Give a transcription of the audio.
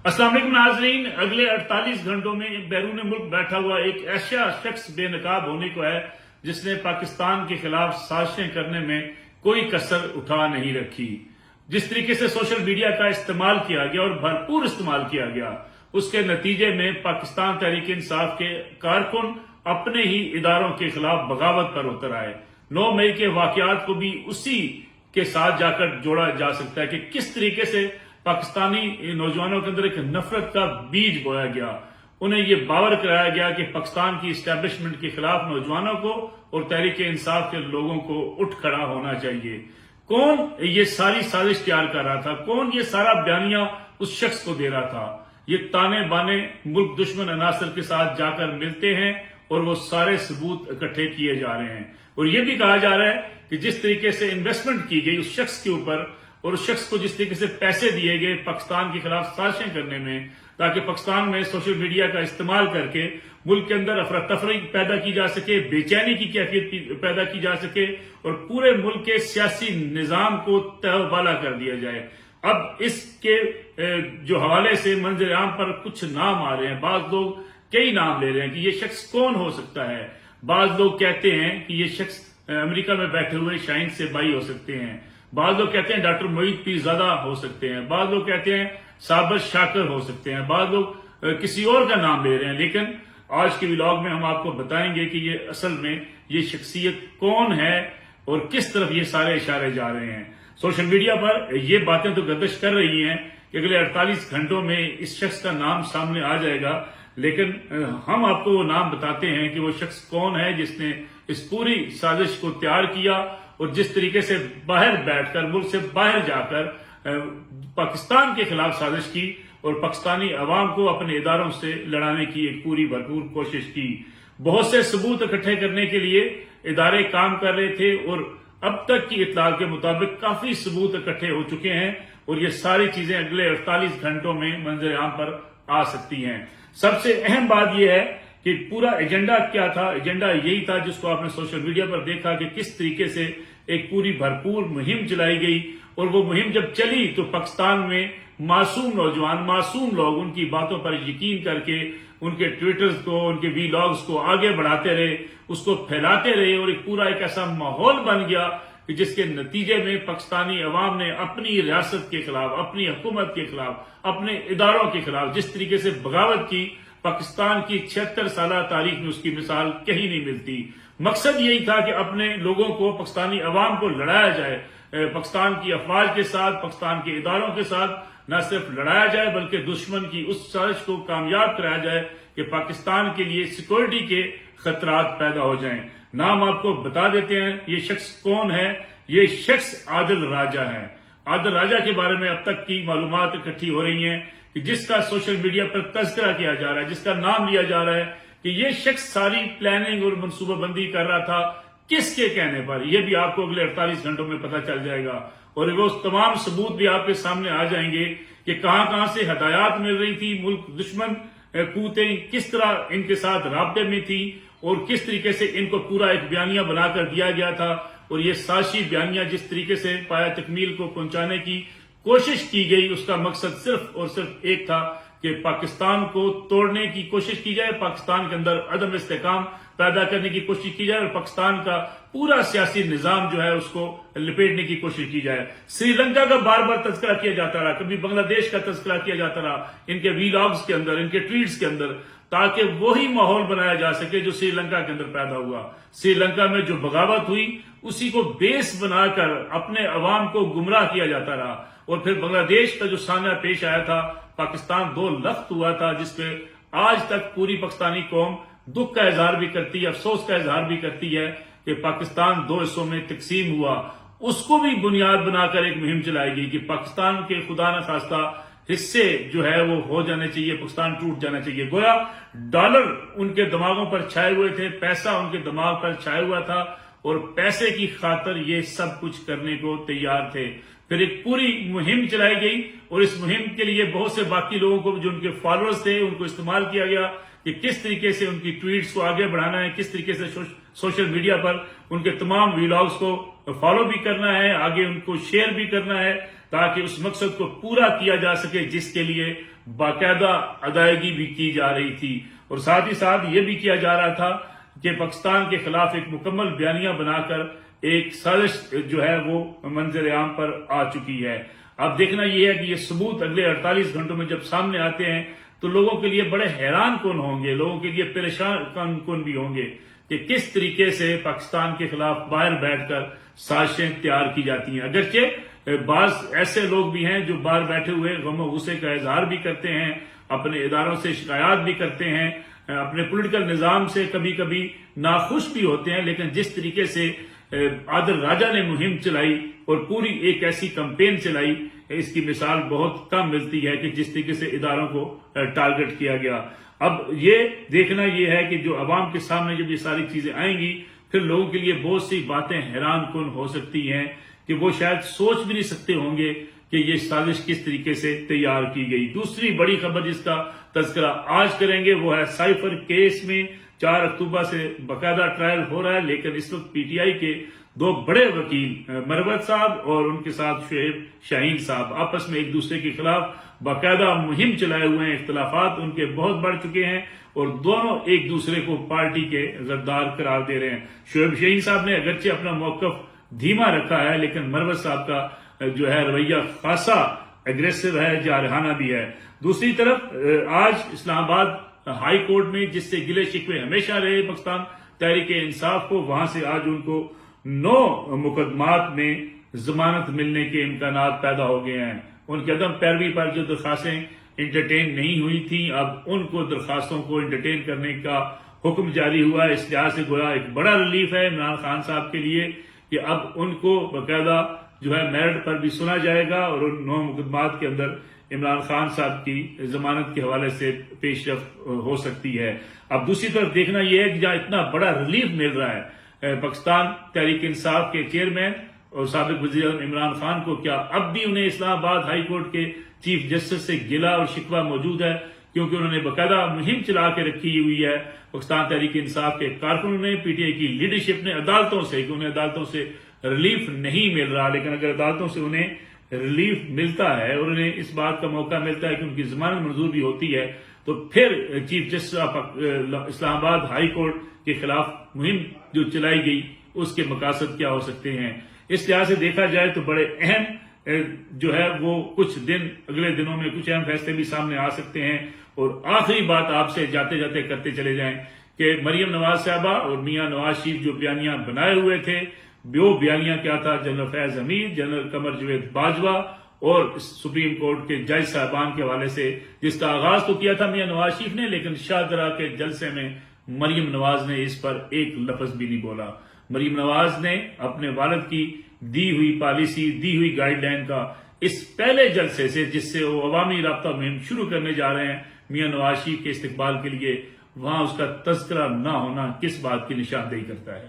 अस्सलाम वालेकुम नाजरीन। अगले 48 घंटों में बैरून मुल्क बैठा हुआ एक ऐसा शख्स बेनकाब होने को है जिसने पाकिस्तान के खिलाफ साजिशें करने में कोई कसर उठा नहीं रखी। जिस तरीके से सोशल मीडिया का इस्तेमाल किया गया और भरपूर इस्तेमाल किया गया, उसके नतीजे में पाकिस्तान तहरीक इंसाफ के कारकुन अपने ही इदारों के खिलाफ बगावत पर उतर आए। 9 मई के वाकयात को भी उसी के साथ जाकर जोड़ा जा सकता है कि किस तरीके से पाकिस्तानी नौजवानों के अंदर एक नफरत का बीज बोया गया। उन्हें यह बावर कराया गया कि पाकिस्तान की इस्टेब्लिशमेंट के खिलाफ नौजवानों को और तहरीक इंसाफ के लोगों को उठ खड़ा होना चाहिए। कौन ये सारी साजिश तैयार कर रहा था, कौन ये सारा बयानिया उस शख्स को दे रहा था? ये ताने बाने मुल्क दुश्मन अनासर के साथ जाकर मिलते हैं और वो सारे सबूत इकट्ठे किए जा रहे हैं। और ये भी कहा जा रहा है कि जिस तरीके से इन्वेस्टमेंट की गई उस शख्स के ऊपर और उस शख्स को जिस तरीके से पैसे दिए गए पाकिस्तान के खिलाफ साजिशें करने में, ताकि पाकिस्तान में सोशल मीडिया का इस्तेमाल करके मुल्क के अंदर अफरा तफरी पैदा की जा सके, बेचैनी की कैफियत पैदा की जा सके और पूरे मुल्क के सियासी निजाम को तहबाला कर दिया जाए। अब इसके जो हवाले से मंजर आम पर कुछ नाम आ रहे हैं। बाज लोग कई नाम ले रहे हैं कि ये शख्स कौन हो सकता है। बाज लोग कहते हैं कि ये शख्स अमेरिका में बैठे हुए शाहीन से बाई हो सकते हैं। बाद लोग कहते हैं डॉक्टर मोईद पीरजादा हो सकते हैं। बाद लोग कहते हैं साबर शाकर हो सकते हैं। बाद लोग किसी और का नाम ले रहे हैं। लेकिन आज के व्लॉग में हम आपको बताएंगे कि ये असल में ये शख्सियत कौन है और किस तरफ ये सारे इशारे जा रहे हैं। सोशल मीडिया पर ये बातें तो गर्दिश कर रही हैं कि अगले 48 घंटों में इस शख्स का नाम सामने आ जाएगा, लेकिन हम आपको वो नाम बताते हैं कि वो शख्स कौन है जिसने इस पूरी साजिश को तैयार किया और जिस तरीके से बाहर बैठकर, मुल्क से बाहर जाकर पाकिस्तान के खिलाफ साजिश की और पाकिस्तानी अवाम को अपने इदारों से लड़ाने की एक पूरी भरपूर कोशिश की। बहुत से सबूत इकट्ठे करने के लिए इदारे काम कर रहे थे और अब तक की इत्तला के मुताबिक काफी सबूत इकट्ठे हो चुके हैं और ये सारी चीजें अगले 48 घंटों में मंजर आम पर आ सकती हैं। सबसे अहम बात यह है कि पूरा एजेंडा क्या था। एजेंडा यही था जिसको आपने सोशल मीडिया पर देखा कि किस तरीके से एक पूरी भरपूर मुहिम चलाई गई और वो मुहिम जब चली तो पाकिस्तान में मासूम नौजवान, मासूम लोग उनकी बातों पर यकीन करके उनके ट्विटर्स को, उनके वीलॉग्स को आगे बढ़ाते रहे, उसको फैलाते रहे और एक पूरा एक ऐसा माहौल बन गया कि जिसके नतीजे में पाकिस्तानी अवाम ने अपनी रियासत के खिलाफ, अपनी हुकूमत के खिलाफ, अपने इदारों के खिलाफ जिस तरीके से बगावत की, पाकिस्तान की 76 साल तारीख में उसकी मिसाल कहीं नहीं मिलती। मकसद यही था कि अपने लोगों को, पाकिस्तानी अवाम को लड़ाया जाए, पाकिस्तान की अफवाज के साथ, पाकिस्तान के इदारों के साथ न सिर्फ लड़ाया जाए बल्कि दुश्मन की उस साजिश को कामयाब कराया जाए कि पाकिस्तान के लिए सिक्योरिटी के खतरात पैदा हो जाएं। नाम आपको बता देते हैं ये शख्स कौन है। ये शख्स आदिल राजा है। आदिल राजा के बारे में अब तक की मालूमात इकट्ठी हो रही हैं कि जिसका सोशल मीडिया पर तज़किरा किया जा रहा है, जिसका नाम लिया जा रहा है कि ये शख्स सारी प्लानिंग और मनसूबाबंदी कर रहा था। किसके कहने पर? यह भी आपको अगले 48 घंटों में पता चल जाएगा और वो तमाम सबूत भी आपके सामने आ जाएंगे कि कहां कहां से हदायत मिल रही थी, मुल्क दुश्मन कूतें किस तरह इनके साथ राब्ते में थी और किस तरीके से इनको पूरा एक बयानिया बनाकर दिया गया था। और ये साजिशी बयानिया जिस तरीके से पाया तकमील को पहुंचाने की कोशिश की गई, उसका मकसद सिर्फ और सिर्फ एक था कि पाकिस्तान को तोड़ने की कोशिश की जाए, पाकिस्तान के अंदर अदम इस्तेकाम पैदा करने की कोशिश की जाए और पाकिस्तान का पूरा सियासी निजाम जो है उसको लिपेटने की कोशिश की जाए। श्रीलंका का बार बार तज़किरा किया जाता रहा, कभी बांग्लादेश का तज़किरा किया जाता रहा इनके वीलॉग्स के अंदर, इनके ट्वीट्स के अंदर, ताकि वही माहौल बनाया जा सके जो श्रीलंका के अंदर पैदा हुआ। श्रीलंका में जो बगावत हुई उसी को बेस बनाकर अपने अवाम को गुमराह किया जाता रहा और फिर बांग्लादेश का जो सामना पेश आया था, पाकिस्तान 2 लख्त हुआ था, जिसपे आज तक पूरी पाकिस्तानी कौम दुख का इजहार भी करती है, अफसोस का इजहार भी करती है कि पाकिस्तान 2 हिस्सों में तकसीम हुआ। उसको भी बुनियाद बनाकर एक मुहिम चलाई गई कि पाकिस्तान के खुदा न खास्ता हिस्से जो है वो हो जाने चाहिए, पाकिस्तान टूट जाना चाहिए। गोया डॉलर उनके दिमागों पर छाए हुए थे, पैसा उनके दिमाग पर छाया हुआ था और पैसे की खातर ये सब कुछ करने को तैयार थे। फिर एक पूरी मुहिम चलाई गई और इस मुहिम के लिए बहुत से बाकी लोगों को जो उनके फॉलोअर्स थे उनको इस्तेमाल किया गया कि किस तरीके से उनकी ट्वीट्स को आगे बढ़ाना है, किस तरीके से सोशल मीडिया पर उनके तमाम व्लॉग्स को फॉलो भी करना है, आगे उनको शेयर भी करना है, تاکہ اس مقصد کو پورا کیا جا سکے جس کے لیے باقاعدہ ادائیگی بھی کی جا رہی تھی، اور ساتھ ہی ساتھ یہ بھی کیا جا رہا تھا کہ پاکستان کے خلاف ایک مکمل بیانیہ بنا کر ایک سازش جو ہے وہ منظر عام پر آ چکی ہے۔ اب دیکھنا یہ ہے کہ یہ ثبوت اگلے 48 گھنٹوں میں جب سامنے آتے ہیں تو لوگوں کے لیے بڑے حیران کن ہوں گے، لوگوں کے لیے پریشان کن بھی ہوں گے کہ کس طریقے سے پاکستان کے خلاف باہر بیٹھ کر سازشیں تیار کی جاتی ہیں۔ اگرچہ بعض ایسے لوگ بھی ہیں جو باہر بیٹھے ہوئے غم و غصے کا اظہار بھی کرتے ہیں، اپنے اداروں سے شکایات بھی کرتے ہیں، اپنے پولیٹیکل نظام سے کبھی کبھی ناخوش بھی ہوتے ہیں، لیکن جس طریقے سے عادل راجہ نے مہم چلائی اور پوری ایک ایسی کمپین چلائی، اس کی مثال بہت کم ملتی ہے کہ جس طریقے سے اداروں کو ٹارگٹ کیا گیا۔ اب یہ دیکھنا یہ ہے کہ جو عوام کے سامنے جب یہ ساری چیزیں آئیں گی پھر لوگوں کے لیے بہت سی باتیں حیران کن ہو سکتی ہیں کہ وہ شاید سوچ بھی نہیں سکتے ہوں گے کہ یہ سازش کس طریقے سے تیار کی گئی۔ دوسری بڑی خبر جس کا تذکرہ آج کریں گے وہ ہے سائفر کیس میں 4 اکتوبر سے باقاعدہ ٹرائل ہو رہا ہے، لیکن اس وقت پی ٹی آئی کے 2 بڑے وکیل مروت صاحب اور ان کے ساتھ شعیب شاہین صاحب آپس میں ایک دوسرے کے خلاف باقاعدہ مہم چلائے ہوئے ہیں، اختلافات ان کے بہت بڑھ چکے ہیں اور دونوں ایک دوسرے کو پارٹی کے غدار قرار دے رہے ہیں۔ شعیب شاہین صاحب نے اگرچہ اپنا موقف دھیما رکھا ہے، لیکن مروت صاحب کا جو ہے رویہ خاصا اگریسو ہے، جارحانہ بھی ہے۔ دوسری طرف آج اسلام آباد ہائی کورٹ میں جس سے گلے شکوے ہمیشہ رہے پاکستان تحریک انصاف کو، وہاں سے آج ان کو 9 مقدمات میں ضمانت ملنے کے امکانات پیدا ہو گئے ہیں۔ ان کی عدم پیروی پر جو درخواستیں انٹرٹین نہیں ہوئی تھیں، اب ان کو درخواستوں کو انٹرٹین کرنے کا حکم جاری ہوا ہے۔ اس لحاظ سے گویا ایک بڑا ریلیف ہے عمران خان صاحب کے لیے کہ اب ان کو باقاعدہ جو ہے میرٹ پر بھی سنا جائے گا اور ان 9 مقدمات کے اندر عمران خان صاحب کی ضمانت کے حوالے سے پیش رفت ہو سکتی ہے۔ اب دوسری طرف دیکھنا یہ ہے کہ جہاں اتنا بڑا ریلیف مل رہا ہے پاکستان تحریک انصاف کے چیئرمین اور سابق وزیر اعظم عمران خان کو، کیا اب بھی انہیں اسلام آباد ہائی کورٹ کے چیف جسٹس سے گلہ اور شکوہ موجود ہے؟ کیونکہ انہوں نے باقاعدہ مہم چلا کے رکھی ہوئی ہے پاکستان تحریک انصاف کے کارکنوں نے، پی ٹی آئی کی لیڈرشپ نے عدالتوں سے، کہ انہیں عدالتوں سے ریلیف نہیں مل رہا، لیکن اگر عدالتوں سے انہیں ریلیف ملتا ہے اور انہیں اس بات کا موقع ملتا ہے کہ ان کی ضمانت منظور بھی ہوتی ہے تو پھر چیف جسٹس آف اسلام آباد ہائی کورٹ کے خلاف مہم جو چلائی گئی اس کے مقاصد کیا ہو سکتے ہیں۔ اس لحاظ سے دیکھا جائے تو بڑے اہم جو ہے وہ کچھ دن، اگلے دنوں میں کچھ اہم فیصلے بھی سامنے آ سکتے ہیں۔ اور آخری بات آپ سے جاتے جاتے کرتے چلے جائیں کہ مریم نواز صاحبہ اور میاں نواز شریف جو بیانیہ بنائے ہوئے تھے، وہ بیانیہ کیا تھا؟ جنرل فیض حمید، جنرل قمر جاوید باجوہ اور سپریم کورٹ کے جج صاحبان کے حوالے سے، جس کا آغاز تو کیا تھا میاں نواز شریف نے، لیکن شاہدرہ کے جلسے میں مریم نواز نے اس پر ایک لفظ بھی نہیں بولا۔ مریم نواز نے اپنے والد کی دی ہوئی پالیسی، دی ہوئی گائیڈ لائن کا اس پہلے جلسے سے، جس سے وہ عوامی رابطہ مہم شروع کرنے جا رہے ہیں میاں نواز شریف کے استقبال کے لیے، وہاں اس کا تذکرہ نہ ہونا کس بات کی نشاندہی کرتا ہے؟